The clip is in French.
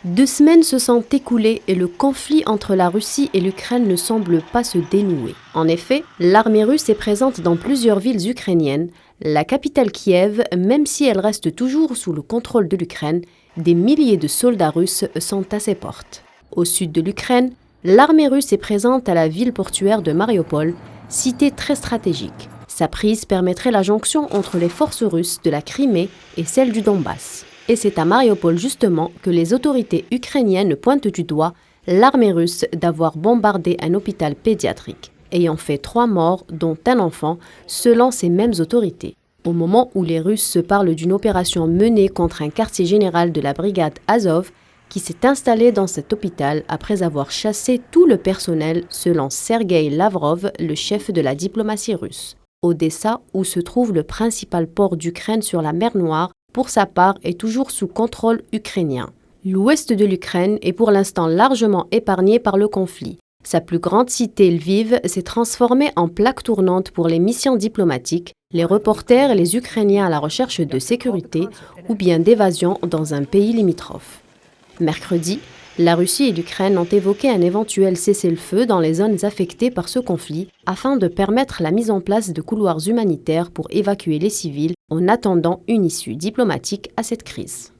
2 semaines se sont écoulées et le conflit entre la Russie et l'Ukraine ne semble pas se dénouer. En effet, l'armée russe est présente dans plusieurs villes ukrainiennes. La capitale Kiev, même si elle reste toujours sous le contrôle de l'Ukraine, des milliers de soldats russes sont à ses portes. Au sud de l'Ukraine, l'armée russe est présente à la ville portuaire de Mariupol, cité très stratégique. Sa prise permettrait la jonction entre les forces russes de la Crimée et celles du Donbass. Et c'est à Mariupol justement que les autorités ukrainiennes pointent du doigt l'armée russe d'avoir bombardé un hôpital pédiatrique, ayant fait 3 morts, dont un enfant, selon ces mêmes autorités. Au moment où les Russes se parlent d'une opération menée contre un quartier général de la brigade Azov, qui s'est installé dans cet hôpital après avoir chassé tout le personnel, selon Sergueï Lavrov, le chef de la diplomatie russe. Odessa, où se trouve le principal port d'Ukraine sur la mer Noire, pour sa part, est toujours sous contrôle ukrainien. L'ouest de l'Ukraine est pour l'instant largement épargné par le conflit. Sa plus grande cité, Lviv, s'est transformée en plaque tournante pour les missions diplomatiques, les reporters et les Ukrainiens à la recherche de sécurité ou bien d'évasion dans un pays limitrophe. Mercredi, la Russie et l'Ukraine ont évoqué un éventuel cessez-le-feu dans les zones affectées par ce conflit afin de permettre la mise en place de couloirs humanitaires pour évacuer les civils en attendant une issue diplomatique à cette crise.